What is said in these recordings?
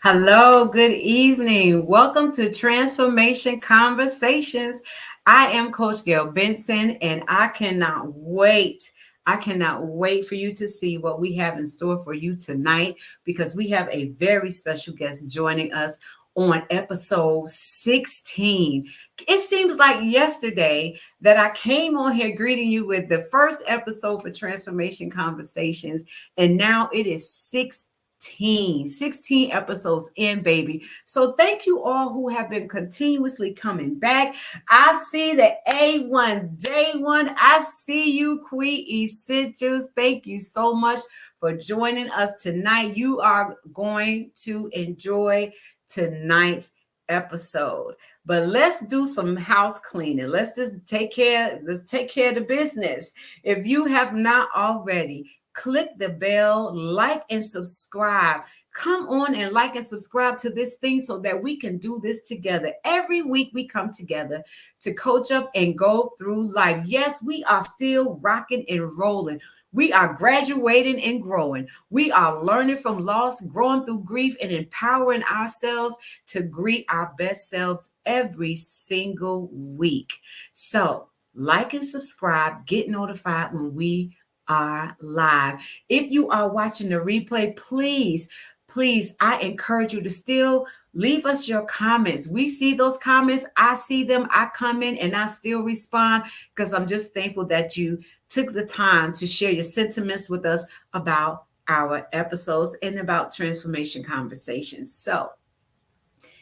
Hello, good evening. Welcome to Transformation Conversations. I am Coach Gail Benson, and I cannot wait. I cannot wait for you to see what we have in store for you tonight because we have a very special guest joining us on episode 16. It seems like yesterday that I came on here greeting you with the first episode for Transformation Conversations, and now it is 16 episodes in, baby. So thank you all who have been continuously coming back. I see the A1 Day One. I see you, Queen Essentials. Thank you so much for joining us tonight. You are going to enjoy tonight's episode. But let's do some house cleaning. Let's take care of the business. If you have not already, click the bell, like and subscribe. Come on and like and subscribe to this thing so that we can do this together. Every week we come together to coach up and go through life. Yes, we are still rocking and rolling. We are graduating and growing. We are learning from loss, growing through grief, and empowering ourselves to greet our best selves every single week. So like and subscribe, get notified when we are live. If you are watching the replay, please, I encourage you to still leave us your comments. We see those comments. I see them. I come in and I still respond because I'm just thankful that you took the time to share your sentiments with us about our episodes and about transformation conversations. So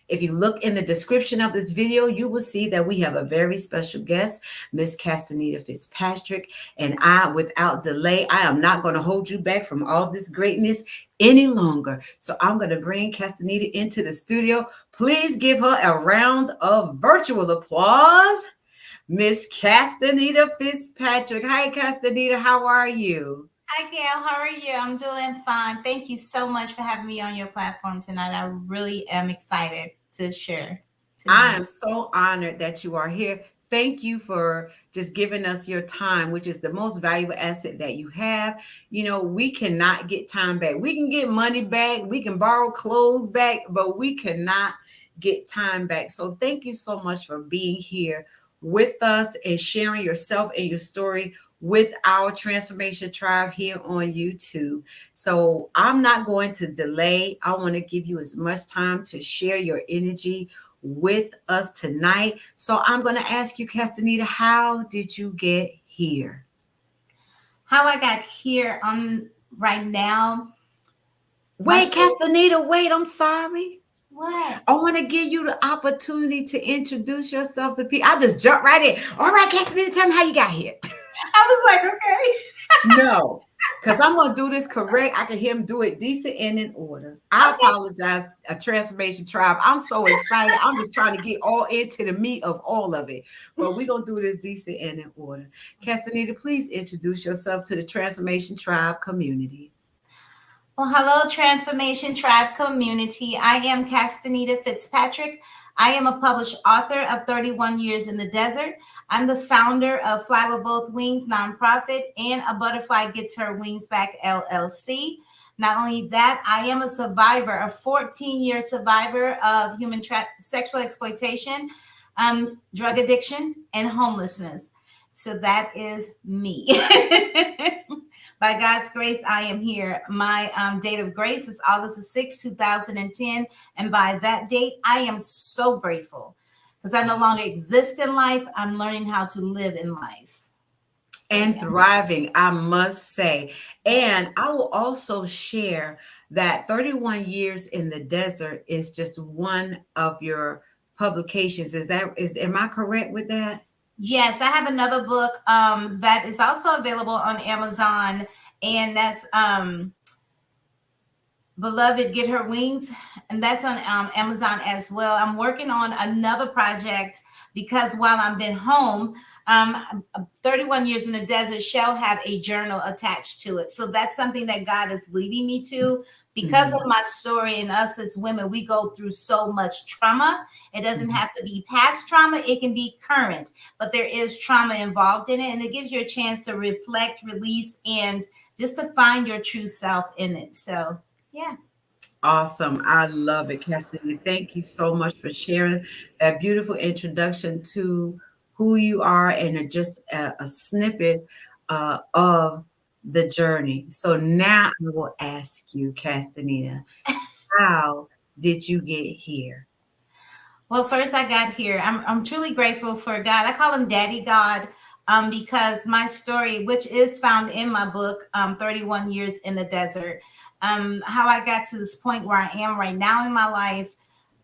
if you look in the description of this video, you will see that we have a very special guest, Miss Castanita Fitzpatrick. And without delay, I am not going to hold you back from all this greatness any longer. So I'm going to bring Castanita into the studio. Please give her a round of virtual applause. Miss Castanita Fitzpatrick. Hi, Castanita. How are you? Hi, Gail. How are you? I'm doing fine. Thank you so much for having me on your platform tonight. I really am excited to share tonight. I am so honored that you are here. Thank you for just giving us your time, which is the most valuable asset that you have. You know, we cannot get time back. We can get money back. We can borrow clothes back, but we cannot get time back. So thank you so much for being here with us and sharing yourself and your story with our Transformation Tribe here on YouTube. So I'm not going to delay. I want to give you as much time to share your energy with us tonight. So I'm going to ask you, Castanita, how did you get here? How I got here right now. Wait, Castanita, wait, I'm sorry. What? I want to give you the opportunity to introduce yourself to people. I just jumped right in. All right, Castanita, tell me how you got here. I was like, okay. No, because I'm going to do this correct. I can hear him do it decent and in order. I apologize, a Transformation Tribe. I'm so excited. I'm just trying to get all into the meat of all of it. But we're going to do this decent and in order. Castanita, please introduce yourself to the Transformation Tribe community. Well, hello, Transformation Tribe community. I am Castanita Fitzpatrick. I am a published author of 31 Years in the Desert. I'm the founder of Fly with Both Wings nonprofit and A Butterfly Gets Her Wings Back LLC. Not only that, I am a survivor, a 14-year survivor of human sexual exploitation, drug addiction, and homelessness. So that is me. By God's grace, I am here. My date of grace is August 6, 2010. And by that date, I am so grateful because I no longer exist in life. I'm learning how to live in life. And thriving, I must say. And I will also share that 31 Years in the Desert is just one of your publications. Am I correct with that? Yes, I have another book that is also available on Amazon, and that's Beloved Get Her Wings, and that's on Amazon as well. I'm working on another project because while I've been home, 31 years in the desert shall have a journal attached to it. So that's something that God is leading me to because of my story. And us as women, we go through so much trauma. It doesn't have to be past trauma, it can be current, but there is trauma involved in it. And it gives you a chance to reflect, release, and just to find your true self in it. So, yeah. Awesome. I love it, Cassidy. Thank you so much for sharing that beautiful introduction to who you are and just a snippet of the journey. So now I will ask you, Castanita, how did you get here? Well, first I got here. I'm truly grateful for God. I call him Daddy God, because my story, which is found in my book, 31 Years in the Desert, how I got to this point where I am right now in my life.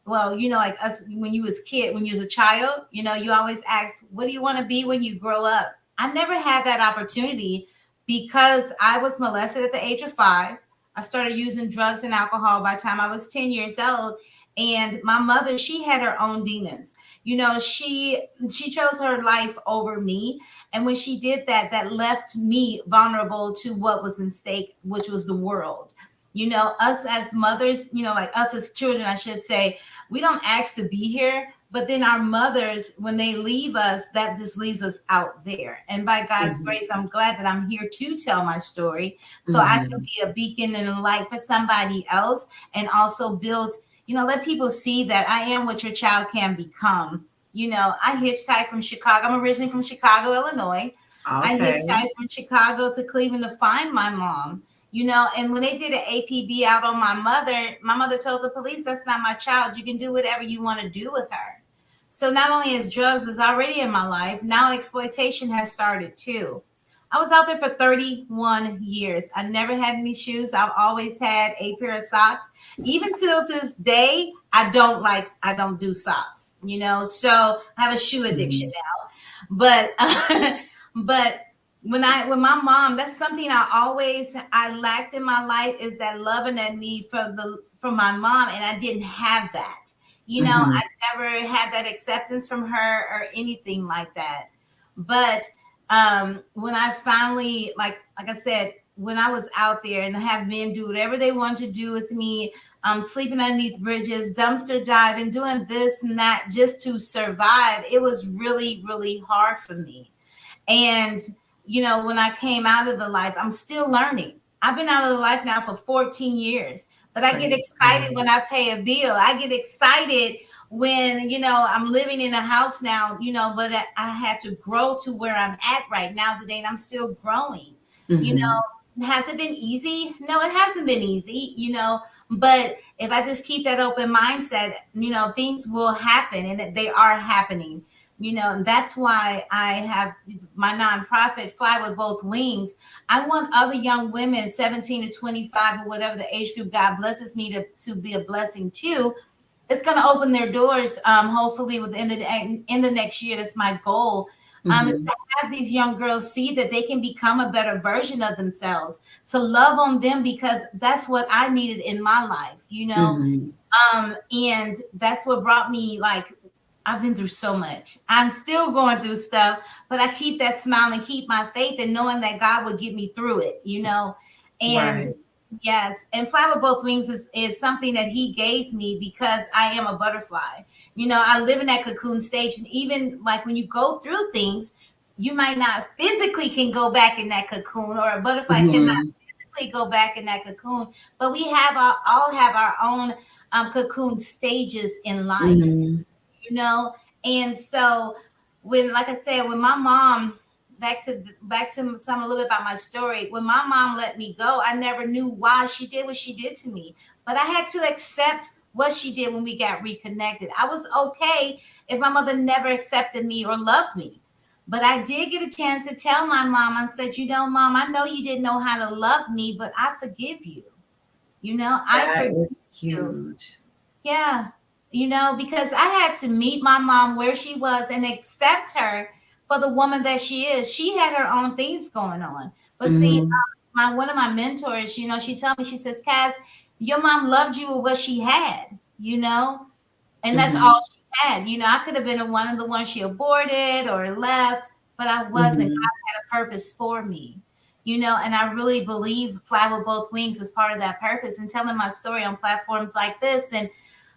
Well, like us, when you was a child, you always ask, what do you want to be when you grow up? I never had that opportunity because I was molested at the age of 5. I started using drugs and alcohol by the time I was 10 years old. And my mother, she had her own demons. She chose her life over me. And when she did that, that left me vulnerable to what was in stake, which was the world. Us as mothers, like us as children, I should say, we don't ask to be here, but then our mothers, when they leave us, that just leaves us out there. And by God's grace, I'm glad that I'm here to tell my story so I can be a beacon and a light for somebody else, and also build, let people see that I am what your child can become. I hitchhiked from Chicago. I'm originally from Chicago, Illinois. I Okay. hitchhiked from Chicago to Cleveland to find my mom. And when they did an APB out on my mother told the police, that's not my child. You can do whatever you want to do with her. So not only is drugs is already in my life, now exploitation has started too. I was out there for 31 years. I never had any shoes. I've always had a pair of socks. Even till to this day, I don't do socks, so I have a shoe addiction now. But but when my mom, that's something I lacked in my life, is that love and that need from my mom, and I didn't have that. I never had that acceptance from her or anything like that. But when I finally, like I said, when I was out there and have men do whatever they want to do with me, sleeping underneath bridges, dumpster diving, doing this and that just to survive, it was really, really hard for me. And, when I came out of the life, I'm still learning. I've been out of the life now for 14 years, but I get excited when I pay a bill. I get excited when, I'm living in a house now, but I had to grow to where I'm at right now today, and I'm still growing. Has it been easy? No, it hasn't been easy, but if I just keep that open mindset, things will happen, and they are happening. And that's why I have my nonprofit, Fly with Both Wings. I want other young women, 17 to 25, or whatever the age group God blesses me to be a blessing to. It's going to open their doors, hopefully within the next year. That's my goal. Is to have these young girls see that they can become a better version of themselves, to love on them, because that's what I needed in my life, and that's what brought me, I've been through so much. I'm still going through stuff, but I keep that smile and keep my faith and knowing that God will get me through it, And Right. yes, and Fly with Both Wings is something that he gave me because I am a butterfly. I live in that cocoon stage. And even like when you go through things, you might not physically can go back in that cocoon, or a butterfly cannot physically go back in that cocoon. But we all have our own cocoon stages in life, you know. And so when, like I said, when my mom, back to some a little bit about my story, when my mom let me go, I never knew why she did what she did to me, but I had to accept what she did. When we got reconnected, I was okay if my mother never accepted me or loved me. But I did get a chance to tell my mom. I said, Mom, I know you didn't know how to love me, but I forgive you. I That forgive is you. huge. Yeah, because I had to meet my mom where she was and accept her for the woman that she is. She had her own things going on. But see, my one of my mentors, she told me, she says, Cass, your mom loved you with what she had, and that's all she had. I could have been one of the ones she aborted or left, but I wasn't. Mhm. God had a purpose for me, and I really believe Fly with Both Wings is part of that purpose. And telling my story on platforms like this and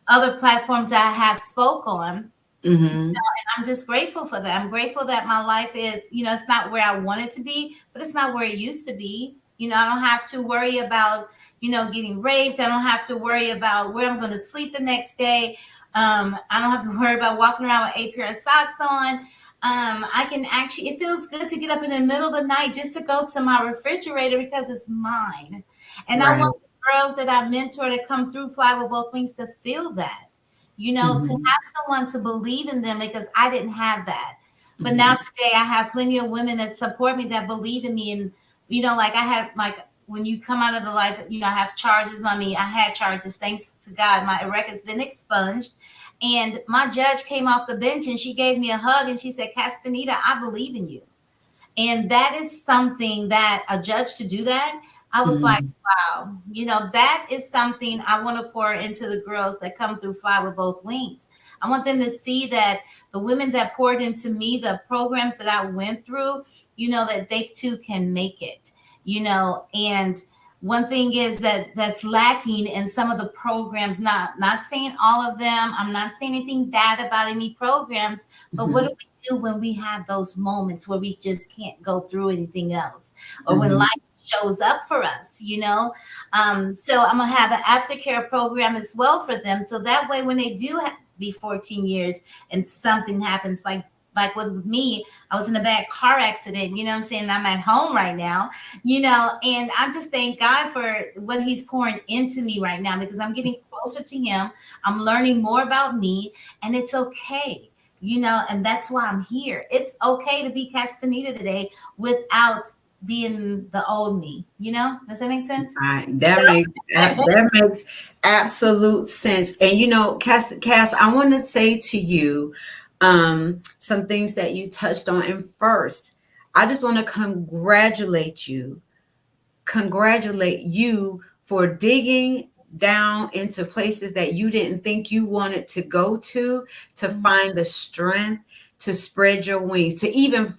other platforms that I have spoke on, Mhm. I'm just grateful for that. I'm grateful that my life is, it's not where I want it to be, but it's not where it used to be. I don't have to worry about, getting raped. I don't have to worry about where I'm going to sleep the next day. I don't have to worry about walking around with 8 pair of socks on. I can actually, it feels good to get up in the middle of the night just to go to my refrigerator because it's mine. And I Right. want the girls that I mentor to come through Fly with Both Wings to feel that, to Mhm. have someone to believe in them, because I didn't have that. But now Mhm. today I have plenty of women that support me, that believe in me. And, like I had, like when you come out of the life, I have charges on me. I had charges, thanks to God. My record's been expunged. And my judge came off the bench and she gave me a hug and she said, Castanita, I believe in you. And that is something that a judge to do that, I was like, Mhm. wow, that is something I want to pour into the girls that come through Fly with Both Wings. I want them to see that the women that poured into me, the programs that I went through, that they too can make it, and one thing is that's lacking in some of the programs, not saying all of them. I'm not saying anything bad about any programs, but what Mhm. do we do when we have those moments where we just can't go through anything else, or when Mhm. life shows up for us, so I'm gonna have an aftercare program as well for them, so that way when they do be 14 years and something happens, like with me, I was in a bad car accident, I'm saying, I'm at home right now, and I just thank God for what he's pouring into me right now, because I'm getting closer to him. I'm learning more about me, and it's okay, and that's why I'm here. It's okay to be Castanita today without being the old me, Does that make sense? Right. That makes absolute sense. And Cass, I want to say to you some things that you touched on. And first, I just want to congratulate you for digging down into places that you didn't think you wanted to go to find the strength to spread your wings, to even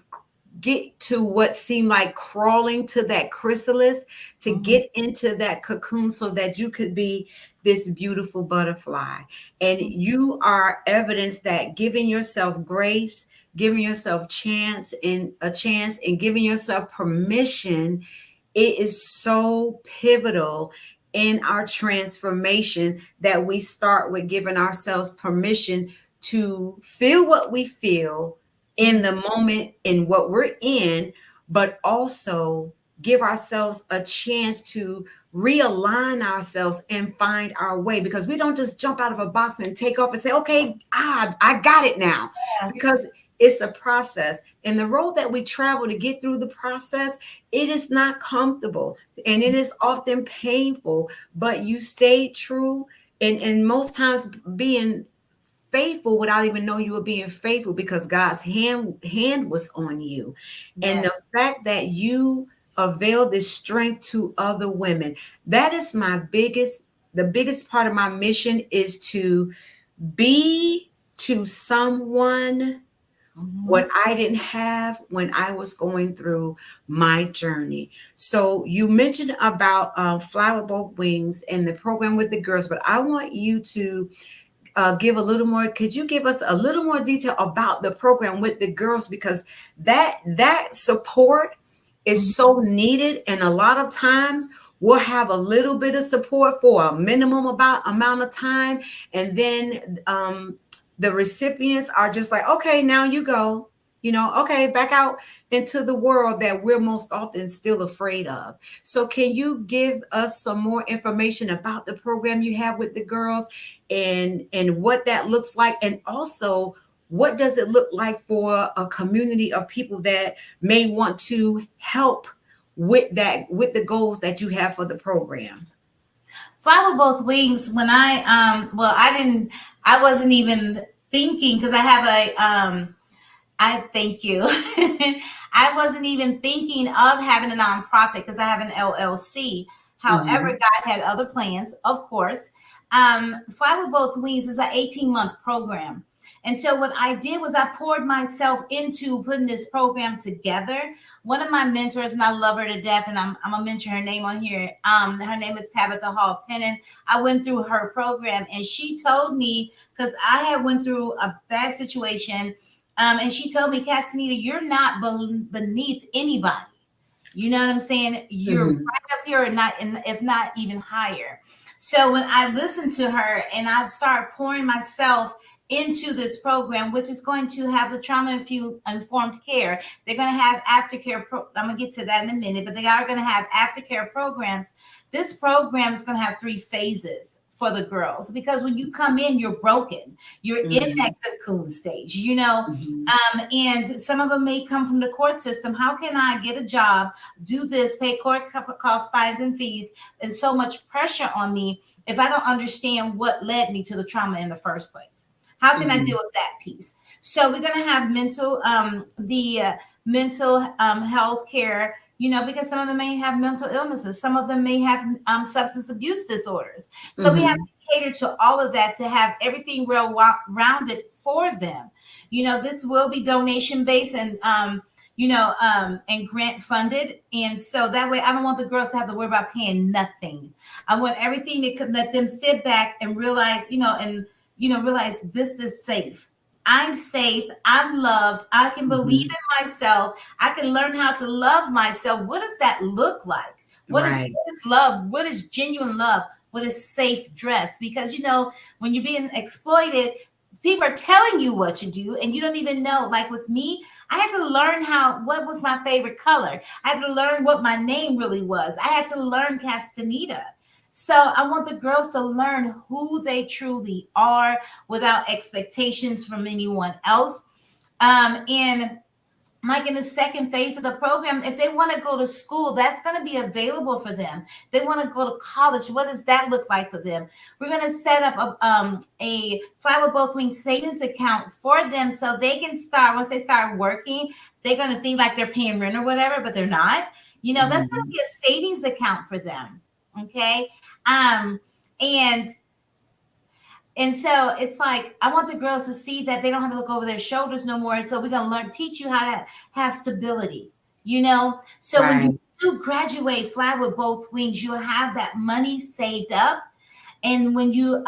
get to what seemed like crawling to that chrysalis, to Mhm. get into that cocoon so that you could be this beautiful butterfly. And you are evidence that giving yourself grace, giving yourself chance and giving yourself permission, it is so pivotal in our transformation that we start with giving ourselves permission to feel what we feel in the moment in what we're in, but also give ourselves a chance to realign ourselves and find our way, because we don't just jump out of a box and take off and say, okay, I got it now, Yeah. because it's a process, and the road that we travel to get through the process, it is not comfortable and it is often painful, but you stay true, and most times being faithful without even know you were being faithful, because God's hand was on you. And Yes. the fact that you avail this strength to other women, that is the biggest part of my mission, is to be to someone what Mhm. I didn't have when I was going through my journey. So you mentioned about Fly with Both Wings and the program with the girls, but I want you to give a little more. Could you give us a little more detail about the program with the girls, because that support is Mhm. so needed, and a lot of times we'll have a little bit of support for a minimum about amount of time, and then the recipients are just like, okay, now you go, okay, back out into the world that we're most often still afraid of. So can you give us some more information about the program you have with the girls, and what that looks like, and also what does it look like for a community of people that may want to help with the goals that you have for the program? Fly with Both Wings. When well, I wasn't even thinking, because I have I thank you. I wasn't even thinking of having a nonprofit because I have an LLC. However, Mhm. God had other plans, of course. Fly with Both Wings is an 18-month program. And so what I did was I poured myself into putting this program together. One of my mentors, and I love her to death, and I'm gonna mention her name on here. Her name is Tabitha Hall Pennon. I went through her program, and she told me, because I had went through a bad situation, and she told me, Castanita, you're not beneath anybody. You know what I'm saying? You're Mhm. right up here, and not, and if not even higher. So when I listened to her and I start pouring myself into this program, which is going to have the trauma informed care, they're going to have aftercare. I'm going to get to that in a minute, but they are going to have aftercare programs. This program is going to have 3 phases for the girls, because when you come in, you're broken. You're in that Mhm. cocoon stage, you know. Mhm. And some of them may come from the court system. How can I get a job, do this, pay court costs, fines, and fees, and so much pressure on me if I don't understand what led me to the trauma in the first place? How can I deal Mhm. with that piece? So we're going to have mental health care, you know, because some of them may have mental illnesses, some of them may have substance abuse disorders. So we have Mhm. to cater to all of that to have everything real rounded for them. You know, this will be donation based and and grant funded. And so that way, I don't want the girls to have to worry about paying nothing. I want everything that could let them sit back and realize, realize this is safe. I'm safe. I'm loved. I can believe Mhm. in myself. I can learn how to love myself. What does that look like? Right. What is love? What is genuine love? What is safe dress? Because when you're being exploited, people are telling you what to do and you don't even know. Like with me, I had to learn what was my favorite color. I had to learn what my name really was. I had to learn Castanita. So I want the girls to learn who they truly are without expectations from anyone else. And like in the second phase of the program, if they want to go to school, that's going to be available for them. They want to go to college. What does that look like for them? We're going to set up a Fly with Both Wings savings account for them so they can start, once they start working, they're going to think like they're paying rent or whatever, but they're not. That's going to Mhm. be a savings account for them. Okay. Um, and and so it's like I want the girls to see that they don't have to look over their shoulders no more. So we're gonna teach you how to have stability. So when you Right. do graduate, Fly with Both Wings, you'll have that money saved up, and when you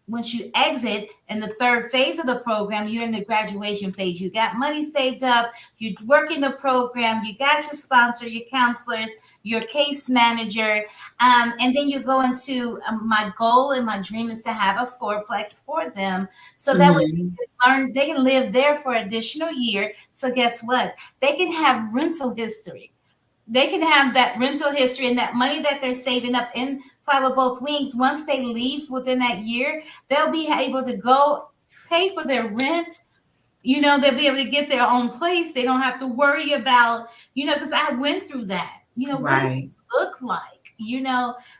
once you exit in the third phase of the program, you're in the graduation phase. You got money saved up, you work in the program, you got your sponsor, your counselors, your case manager, and then you go into my goal and my dream is to have a fourplex for them, so that way Mhm. they can live there for an additional year. So guess what? They can have rental history. They can have that rental history and that money that they're saving up in Fly with Both Wings. Once they leave within that year, they'll be able to go pay for their rent. They'll be able to get their own place. They don't have to worry about, because I went through that. What does it Right. look like?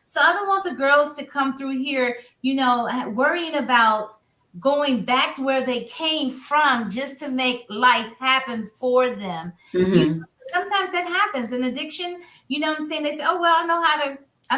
So I don't want the girls to come through here, worrying about going back to where they came from just to make life happen for them. Mhm. Sometimes that happens in addiction. What I'm saying? They say, oh, well, I know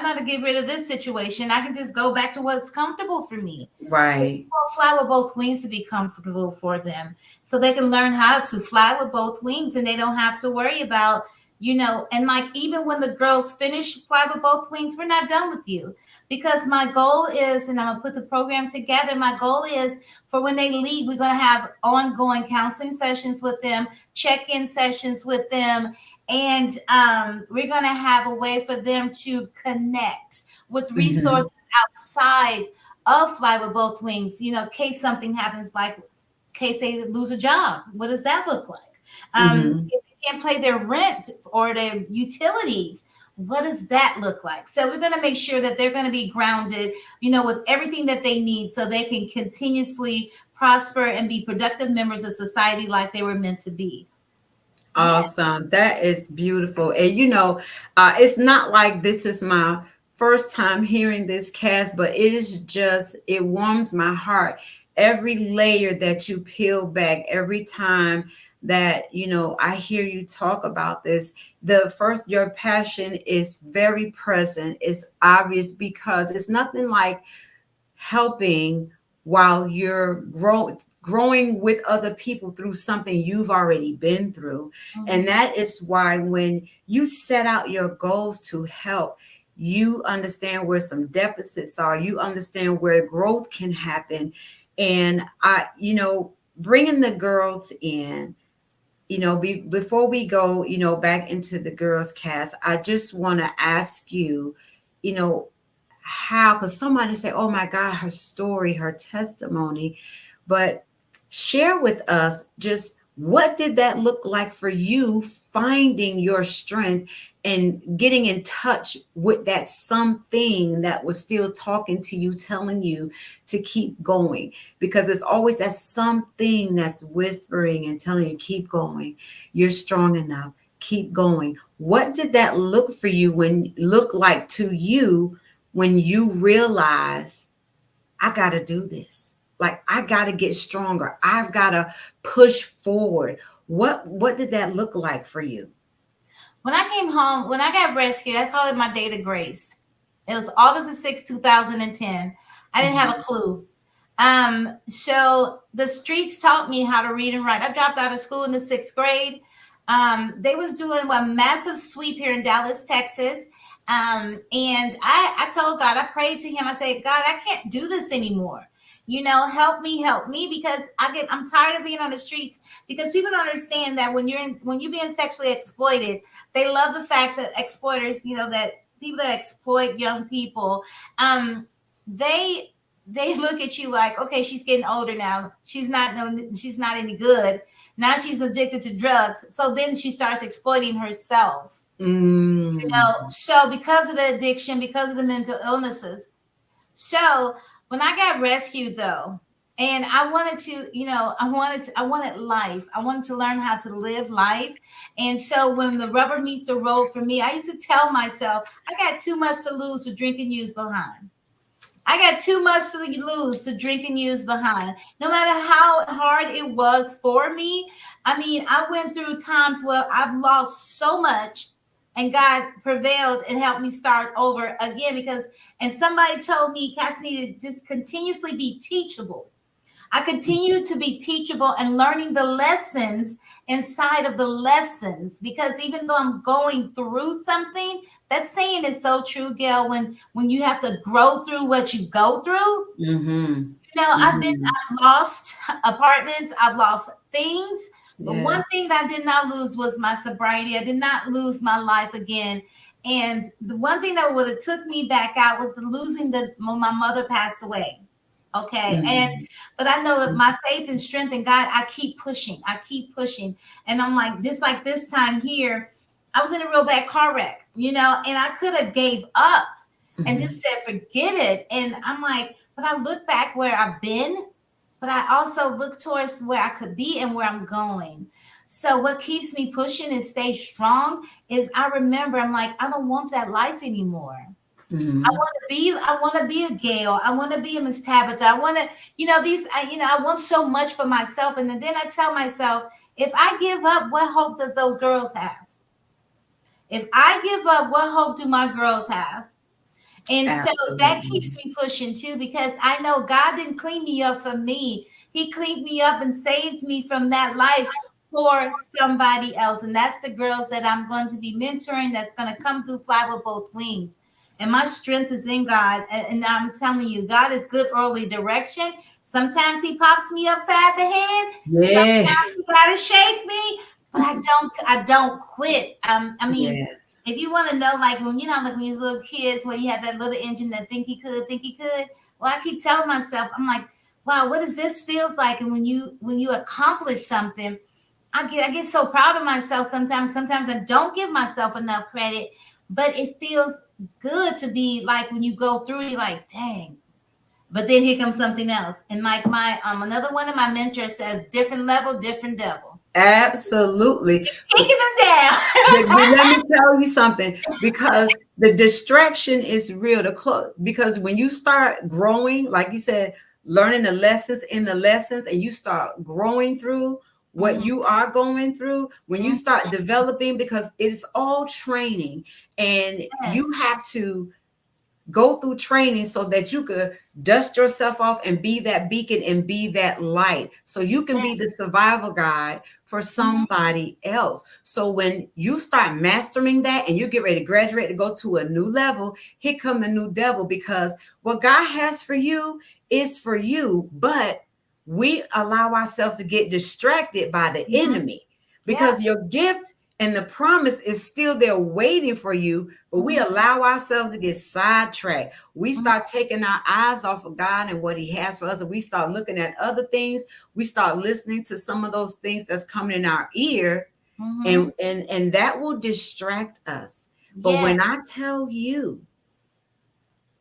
how to get rid of this situation. I can just go back to what's comfortable for me. Right. Fly with both wings to be comfortable for them so they can learn how to fly with both wings and they don't have to worry about, and like even when the girls finish Fly with Both Wings, we're not done with you, because my goal is, and I'm gonna put the program together, my goal is for when they leave, we're gonna have ongoing counseling sessions with them, check-in sessions with them, and we're gonna have a way for them to connect with Mhm. resources outside of Fly with Both Wings, in case something happens, like in case they lose a job. What does that look like? Mhm. If they can't pay their rent or their utilities, what does that look like? So we're going to make sure that they're going to be grounded, with everything that they need so they can continuously prosper and be productive members of society like they were meant to be. Yeah. Awesome. That is beautiful. And it's not like this is my first time hearing this cast, but it warms my heart. Every layer that you peel back, every time that, I hear you talk about this, your passion is very present. It's obvious because it's nothing like helping while you're growing. growing with other people through something you've already been through. And that is why when you set out your goals to help, you understand where some deficits are, you understand where growth can happen. And bringing the girls in, before we go, back into the girls cast, I just want to ask you, you know, how, because somebody say, oh my God, her story, her testimony, but share with us just what did that look like for you, finding your strength and getting in touch with that something that was still talking to you, telling you to keep going, because it's always that something that's whispering and telling you keep going, you're strong enough, keep going. What did that look like to you when you realize I got to do this? Like, I got to get stronger. I've got to push forward. What did that look like for you? When I came home, when I got rescued, I call it my day of grace. It was August the 6th, 2010. I didn't have a clue. So the streets taught me how to read and write. I dropped out of school in the 6th grade. They was doing a massive sweep here in Dallas, Texas. And I told God, I prayed to him. I said, God, I can't do this anymore. Help me, because I'm tired of being on the streets, because people don't understand that when you're being sexually exploited, they love the fact that exploiters, that people that exploit young people, they look at you like, okay, she's getting older now. She's not any good. Now she's addicted to drugs. So then she starts exploiting herself. So because of the addiction, because of the mental illnesses. So when I got rescued though, and I wanted to, I wanted life. I wanted to learn how to live life. And so when the rubber meets the road for me, I used to tell myself, I got too much to lose to drink and use behind. I got too much to lose to drink and use behind. No matter how hard it was for me. I mean, I went through times where I've lost so much, and God prevailed and helped me start over again, and somebody told me, Castanita, just continuously be teachable. I continue to be teachable and learning the lessons inside of the lessons, because even though I'm going through something, that saying is so true, Gail, when you have to grow through what you go through. I've lost apartments, I've lost things. But one thing that I did not lose was my sobriety. I did not lose my life again. And the one thing that would have took me back out was losing when my mother passed away. Okay. But I know that my faith and strength in God, I keep pushing. And I'm like, just like this time here, I was in a real bad car wreck, and I could have gave up and just said, forget it. And I'm like, but I look back where I've been, but I also look towards where I could be and where I'm going. So what keeps me pushing and stay strong is I remember, I'm like, I don't want that life anymore. I want to be a Gail. I want to be a Miss Tabitha. I want to, I want so much for myself. And then I tell myself, if I give up, what hope does those girls have? If I give up, what hope do my girls have? And so that keeps me pushing too, because I know God didn't clean me up for me. He cleaned me up and saved me from that life for somebody else. And that's the girls that I'm going to be mentoring, that's going to come through Fly with Both Wings. And my strength is in God. And I'm telling you, God is good early direction. Sometimes he pops me upside the head. Sometimes he got to shake me. But I don't quit. If you want to know, like when you was little kids, where you had that little engine that think he could. Well, I keep telling myself, I'm like, wow, what does this feels like? And when you accomplish something, I get so proud of myself sometimes. Sometimes I don't give myself enough credit, but it feels good to be like, when you go through, you're like, dang. But then here comes something else. And like my another one of my mentors says, different level, different devil. Absolutely. Kicking them down. Let me tell you something, because the distraction is real. Because when you start growing, like you said, learning the lessons, and you start growing through what you are going through, when you start developing, because it's all training, and you have to go through training so that you could dust yourself off and be that beacon and be that light. So you can be the survival guide for somebody else. So when you start mastering that and you get ready to graduate to go to a new level, here come the new devil, because what God has for you is for you, but we allow ourselves to get distracted by the enemy, because your gift and the promise is still there waiting for you, but we allow ourselves to get sidetracked. We start taking our eyes off of God and what he has for us, and we start looking at other things. We start listening to some of those things that's coming in our ear, and that will distract us. But when I tell you,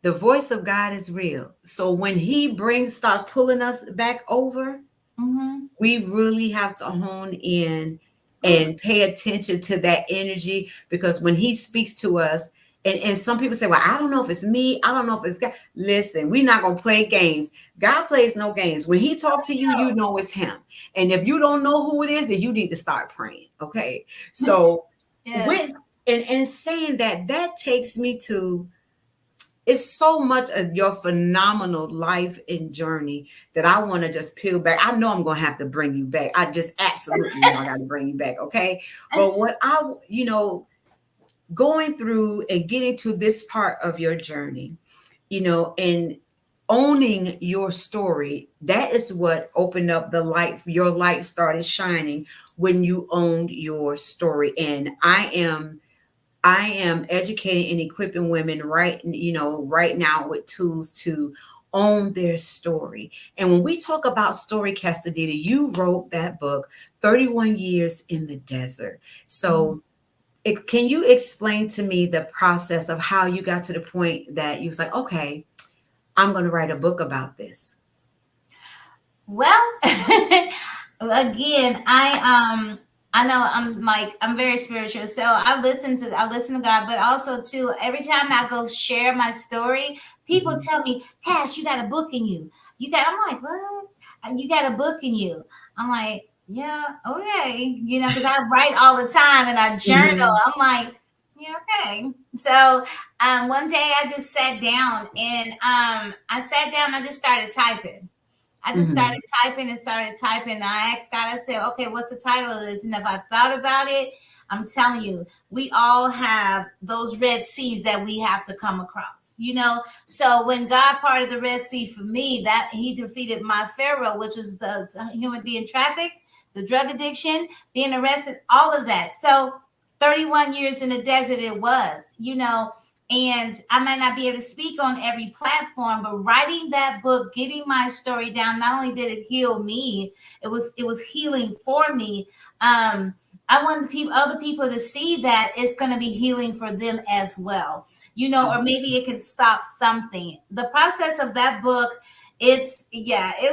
the voice of God is real. So when he start pulling us back over, we really have to hone in and pay attention to that energy, because when he speaks to us, and some people say, well, I don't know if it's me, I don't know if it's God. Listen, we're not going to play games. God plays no games. When he talks to you, you know it's him. And if you don't know who it is, then you need to start praying. Okay. So with and saying that, that takes me to, it's so much of your phenomenal life and journey that I want to just peel back. I know I'm going to have to bring you back. I just absolutely know I got to bring you back. Okay. But what going through and getting to this part of your journey, and owning your story, that is what opened up the light. Your light started shining when you owned your story. And I am educating and equipping women right now with tools to own their story. And when we talk about story, Castanita, you wrote that book, 31 Years in the Desert. So can you explain to me the process of how you got to the point that you was like, okay, I'm going to write a book about this? Well, again, I know I'm very spiritual, so I listen to God, but also too, every time I go share my story, people tell me, Cash, you got a book in you. I'm like, what? You got a book in you. I'm like, yeah, okay, because I write all the time and I journal. I'm like, yeah, okay. So one day I just sat down and I just started typing. I just started typing and started typing. And I asked God, I said, okay, what's the title of this? And if I thought about it, I'm telling you, we all have those Red Seas that we have to come across. So when God parted the Red Sea for me, that he defeated my Pharaoh, which was the human being trafficked, the drug addiction, being arrested, all of that. So 31 years in the desert it was. And I might not be able to speak on every platform, but writing that book, getting my story down, not only did it heal me, it was healing for me. I want other people to see that it's going to be healing for them as well, or maybe it can stop something. The process of that book, it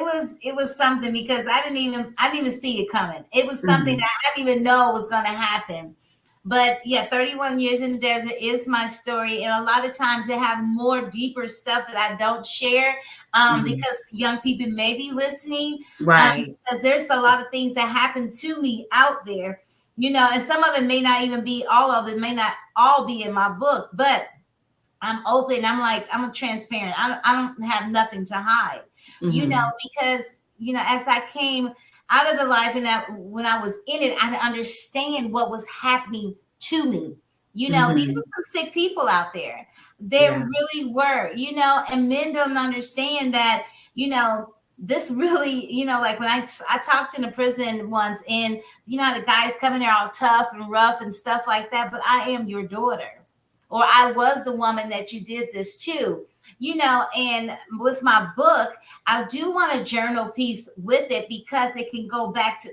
was something, because I didn't even see it coming. It was something that I didn't even know was going to happen. But yeah, 31 years in the desert is my story. And a lot of times they have more deeper stuff that I don't share because young people may be listening. Right. Because there's a lot of things that happen to me out there, and some of it may not even be, all of it may not all be in my book, but I'm open. I'm transparent. I don't have nothing to hide, because, as I came out of the life, and that when I was in it, I understand what was happening to me. These were some sick people out there. There really were, and men don't understand that, this really, like when I talked in a prison once, and, the guys coming there all tough and rough and stuff like that, but I am your daughter, or I was the woman that you did this to. And with my book, I do want a journal piece with it, because it can go back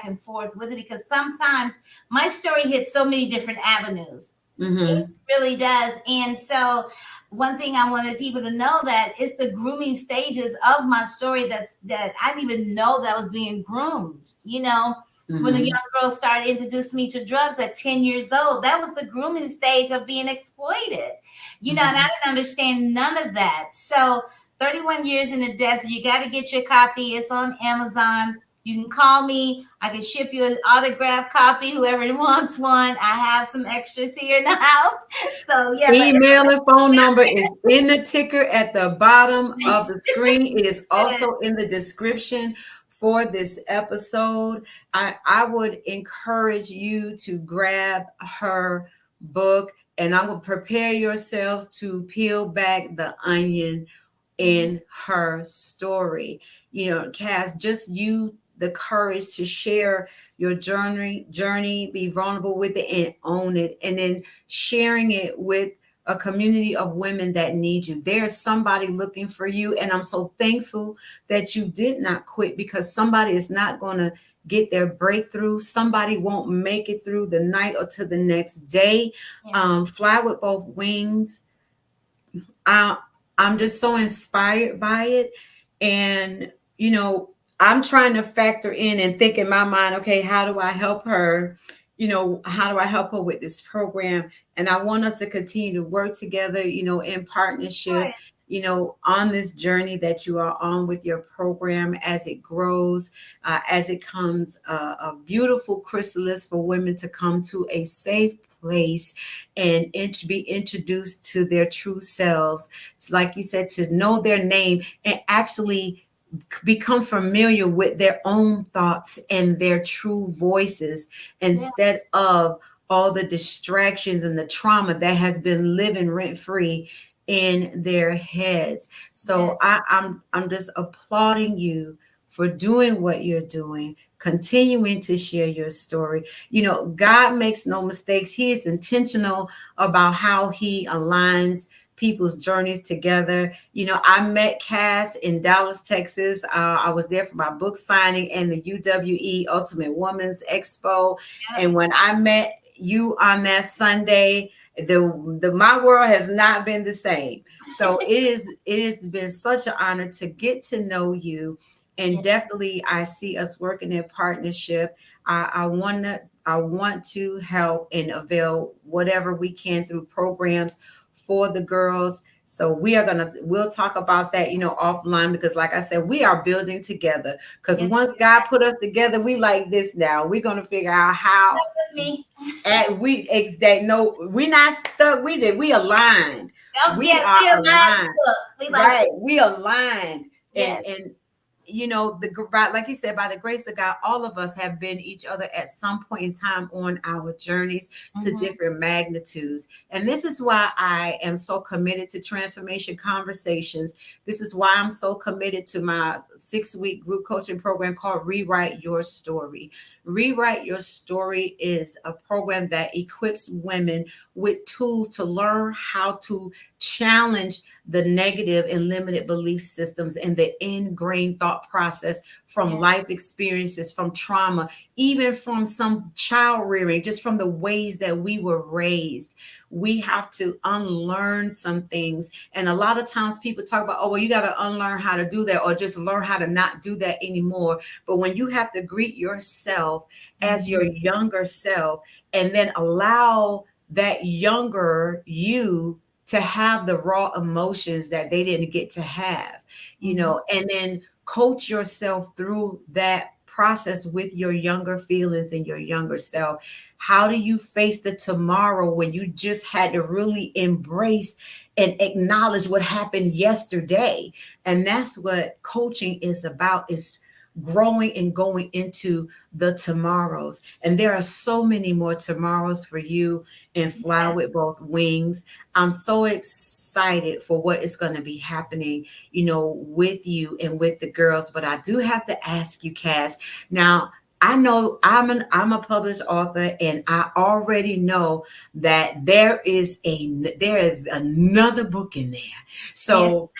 and forth with it, because sometimes my story hits so many different avenues. It really does. And so one thing I wanted people to know, that it's the grooming stages of my story that I didn't even know that I was being groomed. When the young girl started introducing me to drugs at 10 years old, that was the grooming stage of being exploited. And I didn't understand none of that. So 31 Years in the Desert, you got to get your copy. It's on Amazon. You can call me. I can ship you an autographed copy, whoever wants one. I have some extras here in the house. So yeah, but Email and phone number is in the ticker at the bottom of the screen. It is also in the description for this episode. I would encourage you to grab her book, and I will prepare yourselves to peel back the onion in her story. Cass, just you the courage to share your journey, be vulnerable with it and own it, and then sharing it with a community of women that need you. There's somebody looking for you, and I'm so thankful that you did not quit, because somebody is not going to get their breakthrough. Somebody won't make it through the night or to the next day. Fly with both wings. I'm just so inspired by it. And, I'm trying to factor in and think in my mind, okay, how do I help her? How do I help her with this program? And I want us to continue to work together, in partnership, on this journey that you are on with your program as it grows, as it comes a beautiful chrysalis for women to come to a safe place and be introduced to their true selves. It's like you said, to know their name and actually become familiar with their own thoughts and their true voices, instead of all the distractions and the trauma that has been living rent free in their heads. So I'm just applauding you for doing what you're doing, continuing to share your story. God makes no mistakes. He is intentional about how he aligns people's journeys together. I met Cass in Dallas, Texas. I was there for my book signing and the UWE Ultimate Women's Expo. And when I met you on that Sunday, my world has not been the same. So it has been such an honor to get to know you. And definitely I see us working in partnership. I want to help and avail whatever we can through programs for the girls. So we'll talk about that, offline, because like I said, we are building together, because once God put us together, we like this now. We're going to figure out how we're not stuck. We aligned. We are aligned. Right. We aligned. And like you said, by the grace of God, all of us have been each other at some point in time on our journeys to different magnitudes. And this is why I am so committed to transformation conversations. This is why I'm so committed to my 6-week group coaching program called Rewrite Your Story. Rewrite Your Story is a program that equips women with tools to learn how to challenge the negative and limited belief systems and the ingrained thought process from life experiences, from trauma, even from some child rearing, just from the ways that we were raised. We have to unlearn some things. And a lot of times people talk about, oh, well, you got to unlearn how to do that, or just learn how to not do that anymore. But when you have to greet yourself as your younger self, and then allow that younger you to have the raw emotions that they didn't get to have, and then coach yourself through that process with your younger feelings and your younger self. How do you face the tomorrow when you just had to really embrace and acknowledge what happened yesterday? And that's what coaching is about, is growing and going into the tomorrows. And there are so many more tomorrows for you in Fly with Both Wings. I'm so excited for what is going to be happening, with you and with the girls. But I do have to ask you, Cass. Now, I know I'm a published author, and I already know that there is another book in there. So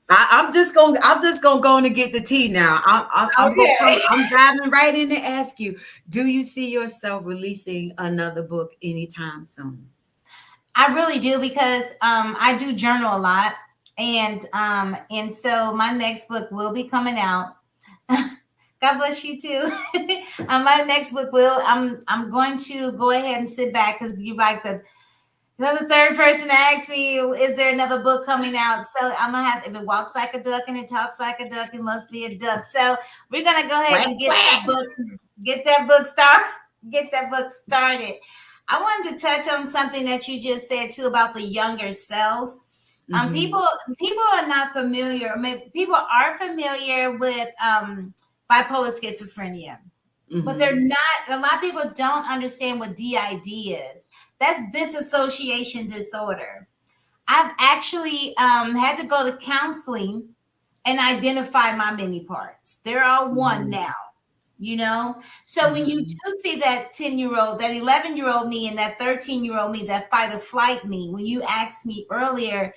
I'm just gonna go and get the tea now. I'm diving right in to ask you: do you see yourself releasing another book anytime soon? I really do, because I do journal a lot, and so my next book will be coming out. God bless you too. My next book I'm going to go ahead and sit back, because you like You're the third person to ask me, is there another book coming out? So I'm gonna have, if it walks like a duck and it talks like a duck, it must be a duck. So we're gonna go ahead Quack, and quack. get that book started, get that book started. I wanted to touch on something that you just said too about the younger selves. Mm-hmm. People are not familiar. Maybe people are familiar with bipolar schizophrenia, but they're Mm-hmm. not. A lot of people don't understand what DID is. That's disassociation disorder. I've actually had to go to counseling and identify my many parts. They're all one Mm-hmm. now, you know? So when you Mm-hmm. do see that 10-year-old, that 11-year-old me, and that 13-year-old me, that fight or flight me, when you asked me earlier,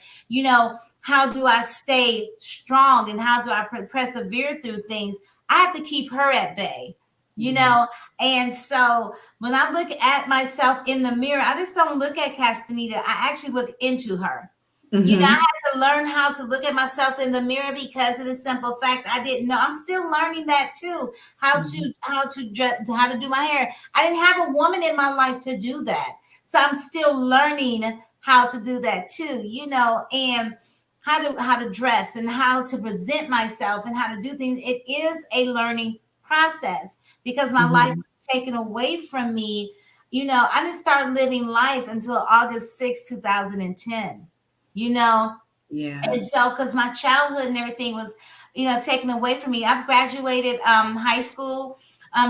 how do I stay strong and how do I persevere through things? I have to keep her at bay, you Mm-hmm. know? And so when I look at myself in the mirror, I just don't look at Castanita. I actually look into her. I Mm-hmm. had to learn how to look at myself in the mirror because of the simple fact I didn't know. I'm still learning that too. How to do my hair. I didn't have a woman in my life to do that. So I'm still learning how to do that too, and how to dress and how to present myself and how to do things. It is a learning process because my life Mm-hmm. was taken away from me. I didn't start living life until August 6, 2010. You know, Yeah. and so because my childhood and everything was, taken away from me. I've graduated high school.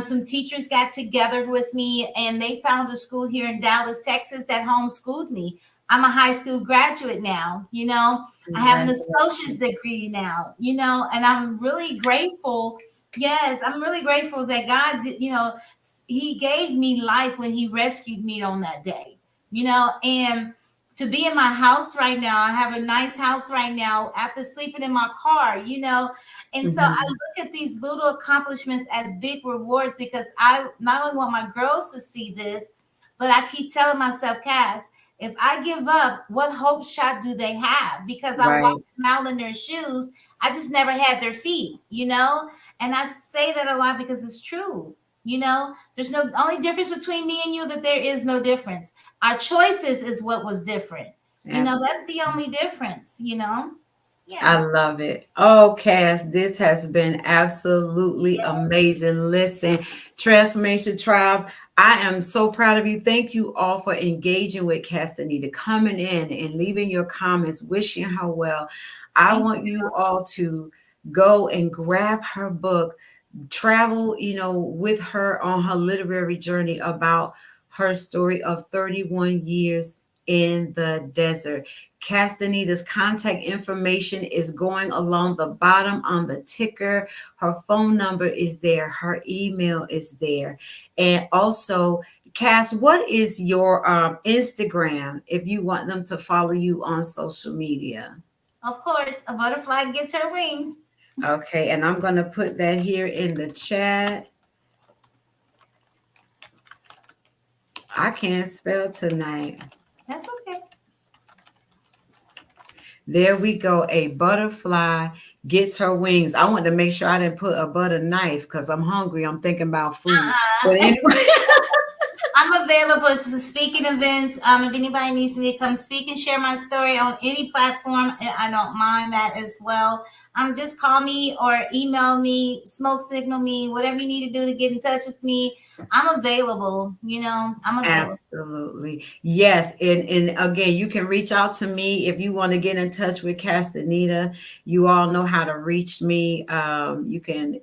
Some teachers got together with me and they found a school here in Dallas, Texas that homeschooled me. I'm a high school graduate now. I have an associate's Congratulations. degree now, and I'm really grateful. Yes, I'm really grateful that God he gave me life when he rescued me on that day, and to be in my house right now. I have a nice house right now after sleeping in my car, And so I Mm-hmm. look at these little accomplishments as big rewards because I not only want my girls to see this, but I keep telling myself, Cass, if I give up, what hope shot do they have? Because I Right. walked them out in their shoes. I just never had their feet. And I say that a lot because it's true. There's no only difference between me and you that there is no difference. Our choices is what was different. That's the Absolutely. only difference. I Yeah. love it. Oh, Cass, this has been absolutely amazing. Listen, Transformation Tribe, I am so proud of you. Thank you all for engaging with Castanita, coming in and leaving your comments, wishing her well. I Thank want you all to go and grab her book, travel, with her on her literary journey about her story of 31 years in the desert. Castanita's contact information is going along the bottom on the ticker. Her phone number is there. Her email is there. And also, Cass, what is your Instagram if you want them to follow you on social media? Of course, a butterfly gets her wings. Okay, and I'm going to put that here in the chat. I can't spell tonight. That's okay. There we go. A butterfly gets her wings. I want to make sure I didn't put a butter knife because I'm hungry. I'm thinking about food. But Uh-uh. anyway, I'm available for speaking events. If anybody needs me to come speak and share my story on any platform, I don't mind that as well. Just call me or email me, smoke signal me, whatever you need to do to get in touch with me. I'm available. I'm available. absolutely. Yes. And again, you can reach out to me if you want to get in touch with Castanita. You all know how to reach me. You can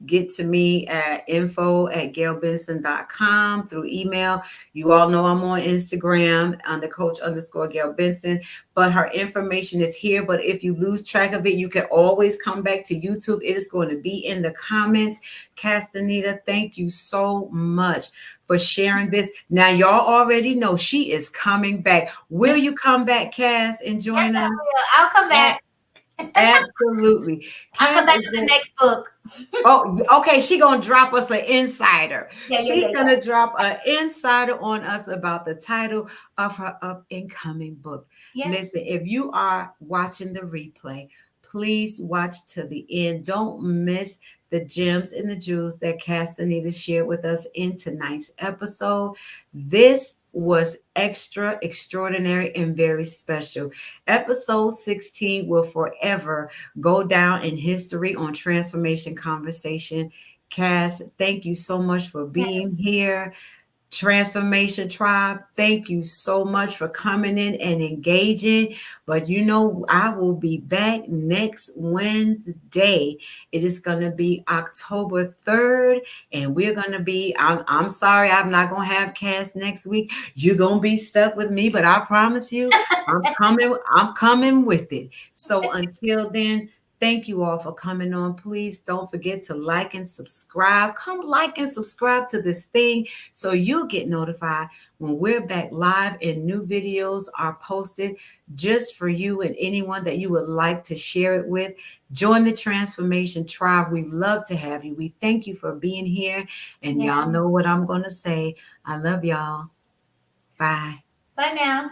get to me at info@gailbenson.com through email. You all know I'm on Instagram under coach_Gail Benson, but her information is here. But if you lose track of it, you can always come back to YouTube. It is going to be in the comments. Castanita, thank you so much for sharing this. Now, y'all already know she is coming back. Will you come back, Cass, and Yes, join I us? will. I'll come back. Absolutely. I'll Cass come back is with the going. next book. Oh, okay. She gonna drop us an insider. Yeah, yeah, She's yeah, yeah. gonna drop an insider on us about the title of her up and coming book. Yes. Listen, if you are watching the replay, please watch to the end. Don't miss the gems and the jewels that Castanita shared with us in tonight's episode. This was extra, extraordinary, and very special. Episode 16 will forever go down in history on Transformation Conversation. Cass, thank you so much for being Yes. here. Transformation Tribe, thank you so much for coming in and engaging. But I will be back next Wednesday. It is going to be October 3rd, and we're going to be, I'm sorry, I'm not going to have cast next week. You're going to be stuck with me, but I promise you, I'm coming with it. So until then, thank you all for coming on. Please don't forget to like and subscribe. Come like and subscribe to this thing so you'll get notified when we're back live and new videos are posted just for you and anyone that you would like to share it with. Join the Transformation Tribe. We love to have you. We thank you for being here. And Yeah. y'all know what I'm going to say. I love y'all. Bye. Bye now.